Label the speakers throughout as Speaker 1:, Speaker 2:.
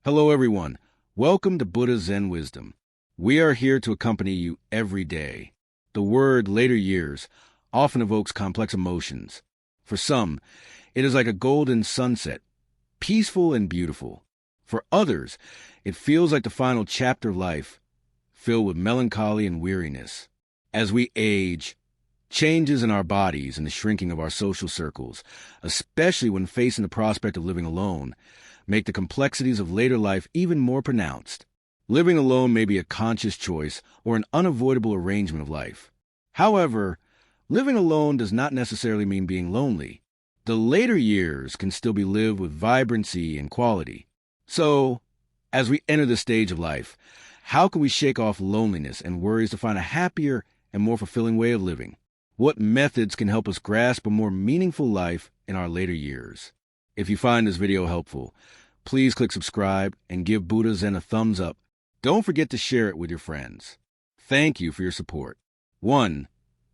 Speaker 1: Hello, everyone. Welcome to Buddha Zen Wisdom. We are here to accompany you every day. The word later years often evokes complex emotions. For some, it is like a golden sunset, peaceful and beautiful. For others, it feels like the final chapter of life, filled with melancholy and weariness. As we age, changes in our bodies and the shrinking of our social circles, especially when facing the prospect of living alone, make the complexities of later life even more pronounced. Living alone may be a conscious choice or an unavoidable arrangement of life. However, living alone does not necessarily mean being lonely. The later years can still be lived with vibrancy and quality. So, as we enter this stage of life, how can we shake off loneliness and worries to find a happier and more fulfilling way of living? What methods can help us grasp a more meaningful life in our later years? If you find this video helpful, please click subscribe and give Buddha Zen a thumbs up. Don't forget to share it with your friends. Thank you for your support. 1.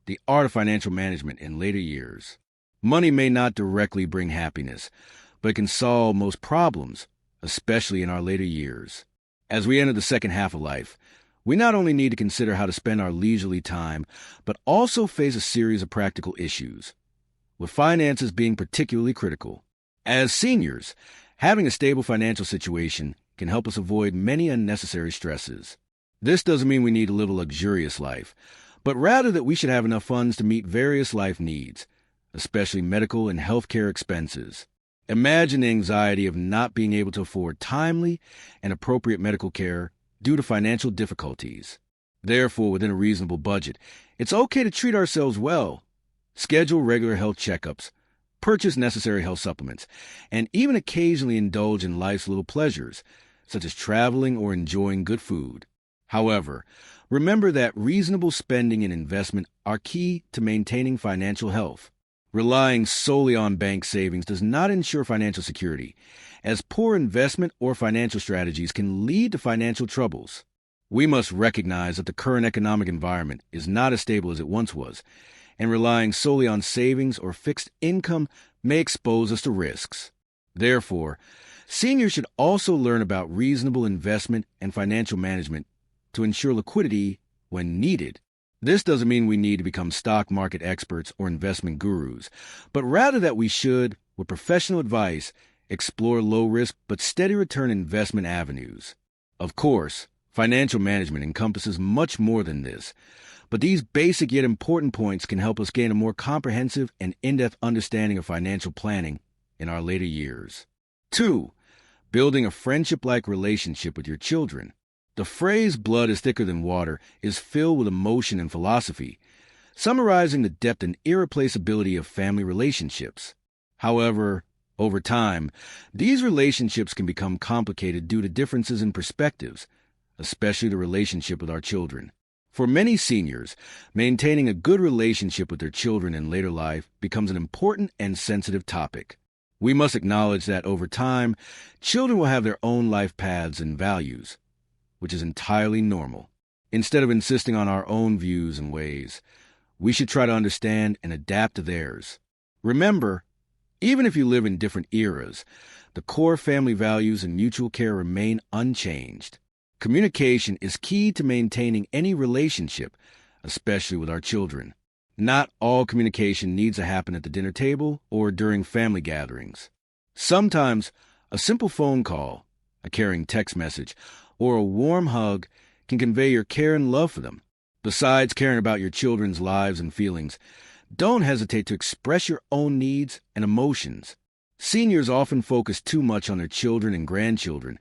Speaker 1: The art of financial management in later years. Money may not directly bring happiness, but it can solve most problems, especially in our later years. As we enter the second half of life, we not only need to consider how to spend our leisurely time, but also face a series of practical issues, with finances being particularly critical. As seniors, having a stable financial situation can help us avoid many unnecessary stresses. This doesn't mean we need to live a luxurious life, but rather that we should have enough funds to meet various life needs, especially medical and healthcare expenses. Imagine the anxiety of not being able to afford timely and appropriate medical care due to financial difficulties. Therefore, within a reasonable budget, it's okay to treat ourselves well, schedule regular health checkups, purchase necessary health supplements, and even occasionally indulge in life's little pleasures, such as traveling or enjoying good food. However, remember that reasonable spending and investment are key to maintaining financial health. Relying solely on bank savings does not ensure financial security, as poor investment or financial strategies can lead to financial troubles. We must recognize that the current economic environment is not as stable as it once was, and relying solely on savings or fixed income may expose us to risks. Therefore, seniors should also learn about reasonable investment and financial management to ensure liquidity when needed. This doesn't mean we need to become stock market experts or investment gurus, but rather that we should, with professional advice, explore low-risk but steady return investment avenues. Of course, financial management encompasses much more than this, but these basic yet important points can help us gain a more comprehensive and in-depth understanding of financial planning in our later years. 2. Building a friendship-like relationship with your children. The phrase blood is thicker than water is filled with emotion and philosophy, summarizing the depth and irreplaceability of family relationships. However, over time, these relationships can become complicated due to differences in perspectives, especially the relationship with our children. For many seniors, maintaining a good relationship with their children in later life becomes an important and sensitive topic. We must acknowledge that over time, children will have their own life paths and values, which is entirely normal. Instead of insisting on our own views and ways, we should try to understand and adapt to theirs. Remember, even if you live in different eras, the core family values and mutual care remain unchanged. Communication is key to maintaining any relationship, especially with our children. Not all communication needs to happen at the dinner table or during family gatherings. Sometimes, a simple phone call, a caring text message, or a warm hug can convey your care and love for them. Besides caring about your children's lives and feelings, don't hesitate to express your own needs and emotions. Seniors often focus too much on their children and grandchildren,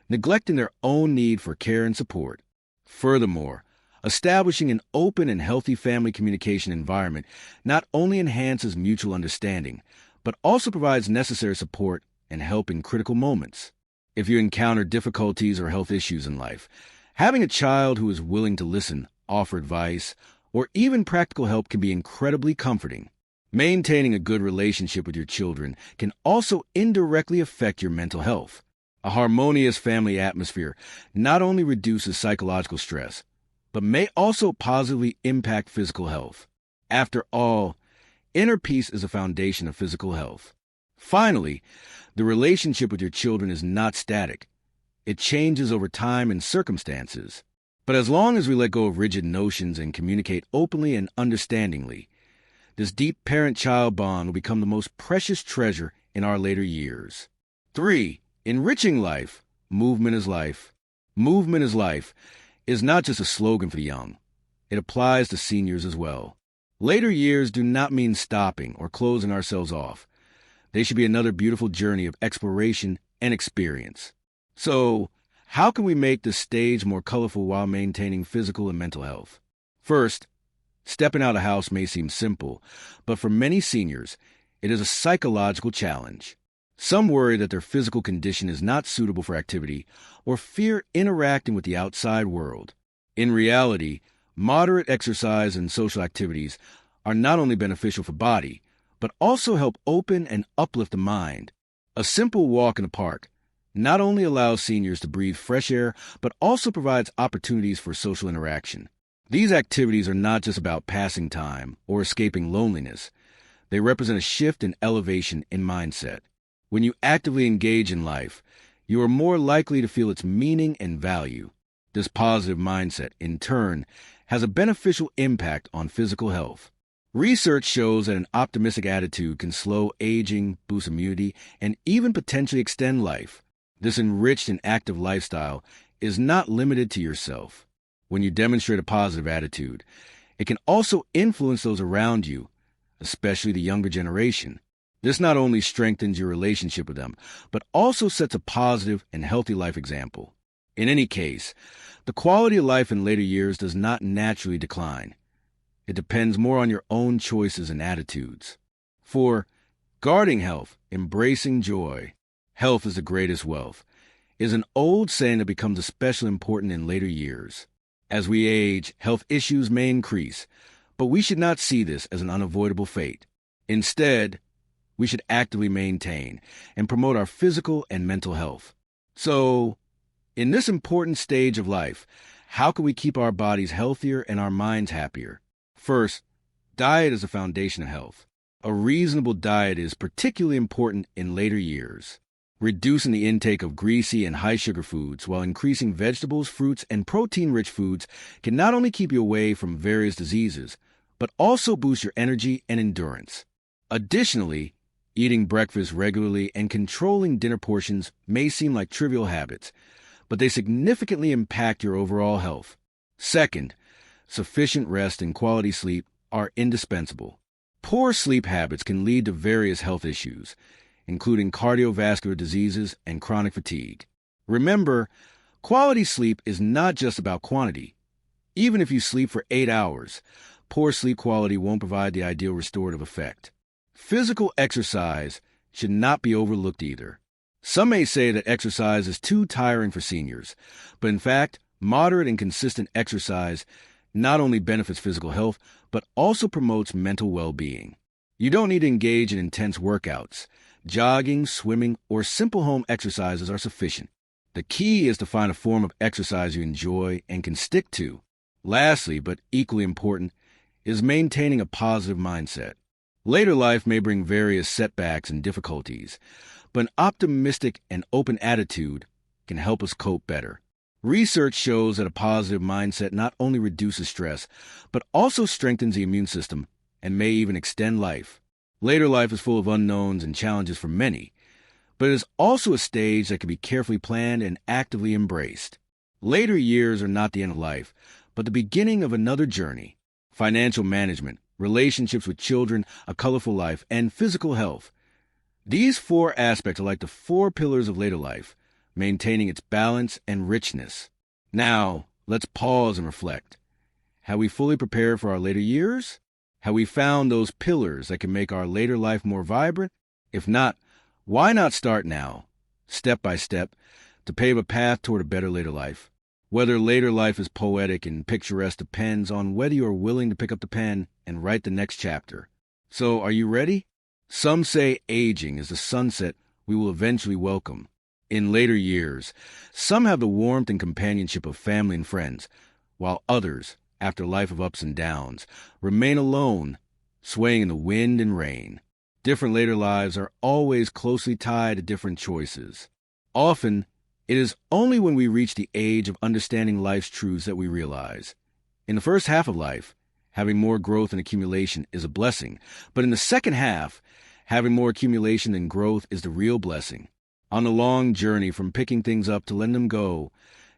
Speaker 1: neglecting their own need for care and support. Furthermore, establishing an open and healthy family communication environment not only enhances mutual understanding, but also provides necessary support and help in critical moments. If you encounter difficulties or health issues in life, having a child who is willing to listen, offer advice, or even practical help can be incredibly comforting. Maintaining a good relationship with your children can also indirectly affect your mental health. A harmonious family atmosphere not only reduces psychological stress, but may also positively impact physical health. After all, inner peace is a foundation of physical health. Finally, the relationship with your children is not static. It changes over time and circumstances. But as long as we let go of rigid notions and communicate openly and understandingly, this deep parent-child bond will become the most precious treasure in our later years. 3. Enriching life. Movement is life. Movement is life is not just a slogan for the young. It applies to seniors as well. Later years do not mean stopping or closing ourselves off. They should be another beautiful journey of exploration and experience. So, how can we make this stage more colorful while maintaining physical and mental health? First, stepping out of the house may seem simple, but for many seniors, it is a psychological challenge. Some worry that their physical condition is not suitable for activity or fear interacting with the outside world. In reality, moderate exercise and social activities are not only beneficial for body, but also help open and uplift the mind. A simple walk in the park not only allows seniors to breathe fresh air, but also provides opportunities for social interaction. These activities are not just about passing time or escaping loneliness. They represent a shift and elevation in mindset. When you actively engage in life, you are more likely to feel its meaning and value. This positive mindset, in turn, has a beneficial impact on physical health. Research shows that an optimistic attitude can slow aging, boost immunity, and even potentially extend life. This enriched and active lifestyle is not limited to yourself. When you demonstrate a positive attitude, it can also influence those around you, especially the younger generation. This not only strengthens your relationship with them, but also sets a positive and healthy life example. In any case, the quality of life in later years does not naturally decline. It depends more on your own choices and attitudes. For guarding health, embracing joy, health is the greatest wealth, is an old saying that becomes especially important in later years. As we age, health issues may increase, but we should not see this as an unavoidable fate. Instead, we should actively maintain and promote our physical and mental health. So, in this important stage of life, how can we keep our bodies healthier and our minds happier? First, diet is the foundation of health. A reasonable diet is particularly important in later years. Reducing the intake of greasy and high-sugar foods while increasing vegetables, fruits, and protein-rich foods can not only keep you away from various diseases, but also boost your energy and endurance. Additionally, eating breakfast regularly and controlling dinner portions may seem like trivial habits, but they significantly impact your overall health. Second, sufficient rest and quality sleep are indispensable. Poor sleep habits can lead to various health issues, including cardiovascular diseases and chronic fatigue. Remember, quality sleep is not just about quantity. Even if you sleep for 8 hours, poor sleep quality won't provide the ideal restorative effect. Physical exercise should not be overlooked either. Some may say that exercise is too tiring for seniors, but in fact, moderate and consistent exercise not only benefits physical health, but also promotes mental well-being. You don't need to engage in intense workouts. Jogging, swimming, or simple home exercises are sufficient. The key is to find a form of exercise you enjoy and can stick to. Lastly, but equally important, is maintaining a positive mindset. Later life may bring various setbacks and difficulties, but an optimistic and open attitude can help us cope better. Research shows that a positive mindset not only reduces stress, but also strengthens the immune system and may even extend life. Later life is full of unknowns and challenges for many, but it is also a stage that can be carefully planned and actively embraced. Later years are not the end of life, but the beginning of another journey. Financial management, relationships with children, a colorful life, and physical health. These 4 aspects are like the 4 pillars of later life, maintaining its balance and richness. Now, let's pause and reflect. Have we fully prepared for our later years? Have we found those pillars that can make our later life more vibrant? If not, why not start now, step by step, to pave a path toward a better later life? Whether later life is poetic and picturesque depends on whether you are willing to pick up the pen and write the next chapter. So, are you ready? Some say aging is the sunset we will eventually welcome. In later years, some have the warmth and companionship of family and friends, while others, after a life of ups and downs, remain alone, swaying in the wind and rain. Different later lives are always closely tied to different choices. Often, It is only when we reach the age of understanding life's truths that we realize. In the first half of life, having more growth and accumulation is a blessing, but in the second half, having more accumulation than growth is the real blessing. On the long journey from picking things up to letting them go,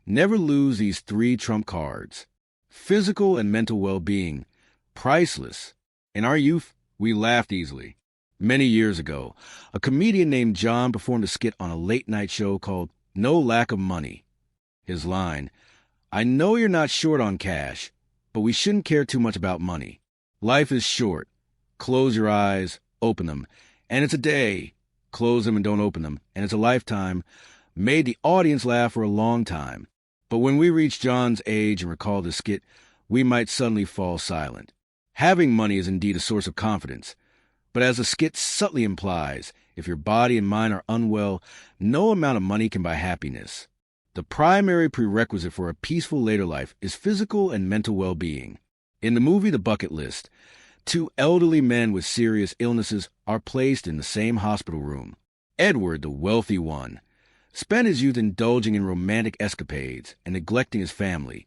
Speaker 1: never lose these three trump cards. Physical and mental well-being, priceless. In our youth, we laughed easily. Many years ago, a comedian named John performed a skit on a late-night show called No Lack of Money. His line, "I know you're not short on cash, but we shouldn't care too much about money. Life is short. Close your eyes, open them, and it's a day. Close them and don't open them, and it's a lifetime," made the audience laugh for a long time. But when we reach John's age and recall the skit, we might suddenly fall silent. Having money is indeed a source of confidence, but as the skit subtly implies, if your body and mind are unwell, no amount of money can buy happiness. The primary prerequisite for a peaceful later life is physical and mental well-being. In the movie The Bucket List, two elderly men with serious illnesses are placed in the same hospital room. Edward, the wealthy one, spent his youth indulging in romantic escapades and neglecting his family,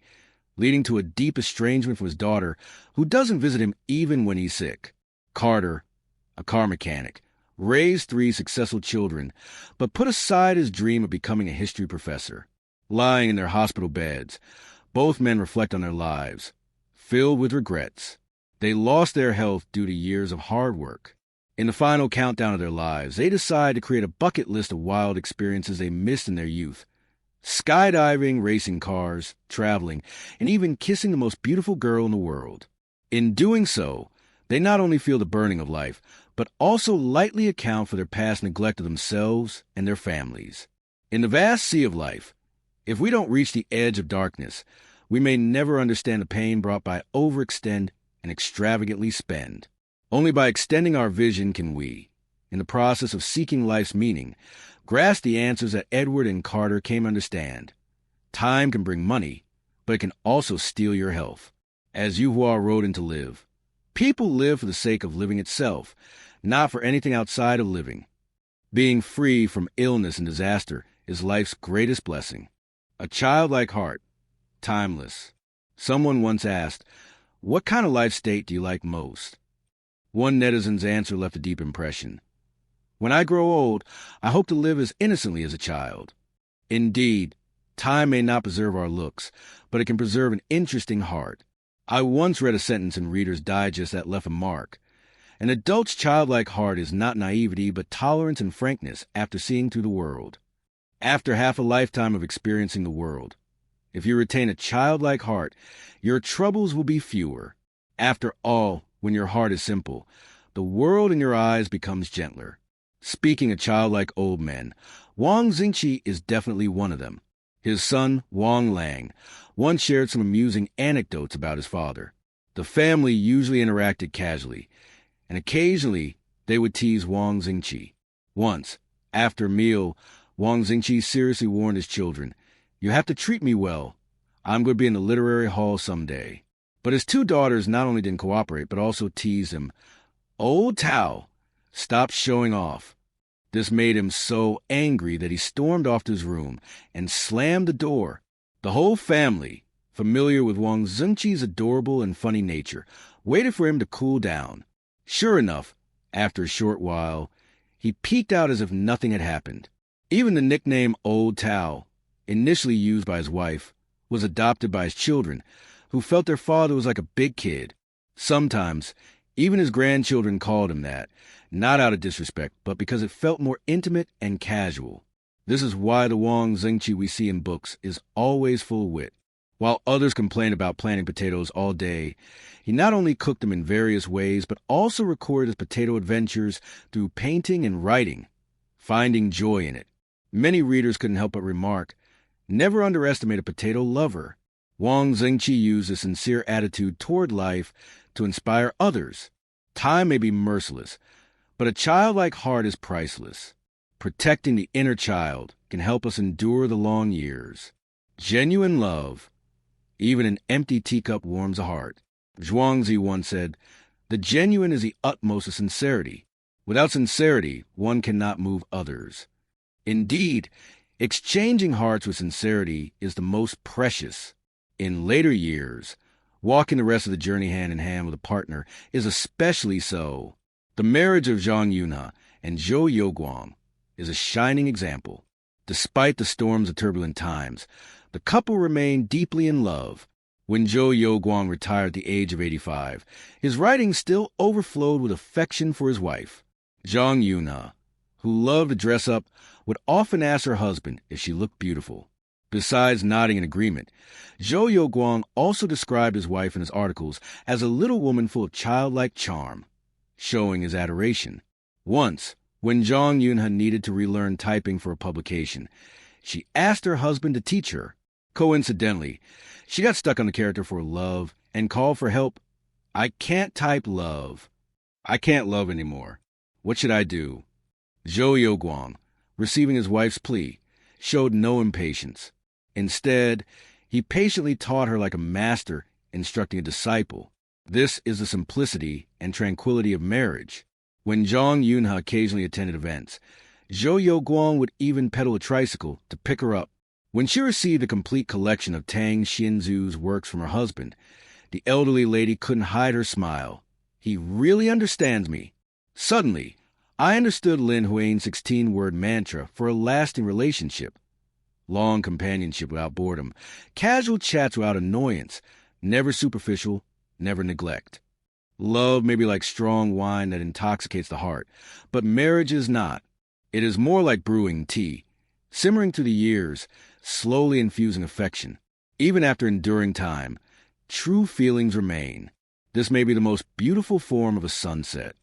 Speaker 1: leading to a deep estrangement from his daughter, who doesn't visit him even when he's sick. Carter, a car mechanic, raised three successful children, but put aside his dream of becoming a history professor. Lying in their hospital beds, both men reflect on their lives, filled with regrets. They lost their health due to years of hard work. In the final countdown of their lives, they decide to create a bucket list of wild experiences they missed in their youth. Skydiving, racing cars, traveling, and even kissing the most beautiful girl in the world. In doing so, they not only feel the burning of life, but also lightly account for their past neglect of themselves and their families. In the vast sea of life, if we don't reach the edge of darkness, we may never understand the pain brought by overextend and extravagantly spend. Only by extending our vision can we, in the process of seeking life's meaning, grasp the answers that Edward and Carter came to understand. Time can bring money, but it can also steal your health. As Yuhua wrote in To Live, people live for the sake of living itself, not for anything outside of living. Being free from illness and disaster is life's greatest blessing. A childlike heart, timeless. Someone once asked, "What kind of life state do you like most?" One netizen's answer left a deep impression. "When I grow old, I hope to live as innocently as a child." Indeed, time may not preserve our looks, but it can preserve an interesting heart. I once read a sentence in Reader's Digest that left a mark. An adult's childlike heart is not naivety, but tolerance and frankness after seeing through the world. After half a lifetime of experiencing the world, if you retain a childlike heart, your troubles will be fewer. After all, when your heart is simple, the world in your eyes becomes gentler. Speaking of childlike old men, Wang Xingqi is definitely one of them. His son, Wang Lang, once shared some amusing anecdotes about his father. The family usually interacted casually, and occasionally they would tease Wang Xingqi. Once, after a meal, Wang Xingqi seriously warned his children, "You have to treat me well. I'm going to be in the literary hall someday." But his two daughters not only didn't cooperate, but also teased him. "Old Tao, stop showing off." This made him so angry that he stormed off to his room and slammed the door. The whole family, familiar with Wang Xingqi's adorable and funny nature, waited for him to cool down. Sure enough, after a short while, he peeked out as if nothing had happened. Even the nickname Old Tao, initially used by his wife, was adopted by his children, who felt their father was like a big kid. Sometimes, even his grandchildren called him that, not out of disrespect, but because it felt more intimate and casual. This is why the Wang Xingqi we see in books is always full of wit. While others complain about planting potatoes all day, he not only cooked them in various ways, but also recorded his potato adventures through painting and writing, finding joy in it. Many readers couldn't help but remark, "Never underestimate a potato lover." Wang Xingqi used a sincere attitude toward life to inspire others. Time may be merciless, but a childlike heart is priceless. Protecting the inner child can help us endure the long years. Genuine love. Even an empty teacup warms a heart. Zhuangzi once said, "The genuine is the utmost of sincerity. Without sincerity, one cannot move others." Indeed, Exchanging hearts with sincerity is the most precious. In later years, walking the rest of the journey hand in hand with a partner is especially so. The marriage of Zhang Yunhe and Zhou Youguang is a shining example. Despite the storms of turbulent times, the couple remained deeply in love. When Zhou Youguang retired at the age of 85, his writings still overflowed with affection for his wife. Zhang Yunhe, who loved to dress up, would often ask her husband if she looked beautiful. Besides nodding in agreement, Zhou Youguang also described his wife in his articles as a little woman full of childlike charm, showing his adoration. Once, when Zhang Yunhe needed to relearn typing for a publication, she asked her husband to teach her. Coincidentally, she got stuck on the character for love and called for help. "I can't type love. I can't love anymore. What should I do?" Zhou Youguang, receiving his wife's plea, showed no impatience. Instead, he patiently taught her like a master instructing a disciple. This is the simplicity and tranquility of marriage. When Zhang Yunhe occasionally attended events, Zhou Youguang would even pedal a tricycle to pick her up. When she received a complete collection of Tang Xinzu's works from her husband, the elderly lady couldn't hide her smile. "He really understands me." Suddenly, I understood Lin Huang's 16-word mantra for a lasting relationship. Long companionship without boredom, casual chats without annoyance, never superficial, never neglect. Love may be like strong wine that intoxicates the heart, but marriage is not. It is more like brewing tea, simmering through the years, slowly infusing affection. Even after enduring time, true feelings remain. This may be the most beautiful form of a sunset.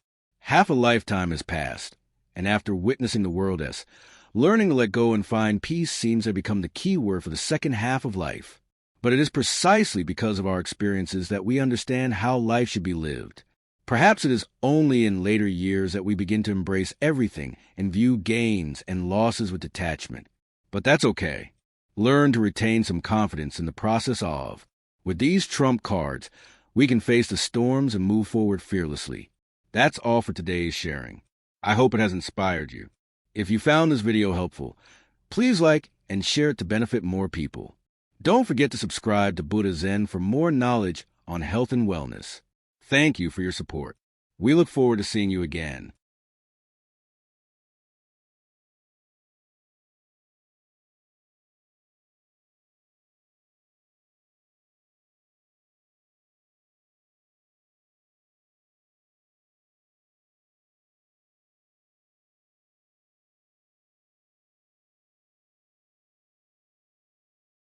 Speaker 1: Half a lifetime has passed, and after witnessing the world as, learning to let go and find peace seems to have become the key word for the second half of life. But it is precisely because of our experiences that we understand how life should be lived. Perhaps it is only in later years that we begin to embrace everything and view gains and losses with detachment. But that's okay. Learn to retain some confidence in the process of. With these trump cards, we can face the storms and move forward fearlessly. That's all for today's sharing. I hope it has inspired you. If you found this video helpful, please like and share it to benefit more people. Don't forget to subscribe to Buddha Zen for more knowledge on health and wellness. Thank you for your support. We look forward to seeing you again.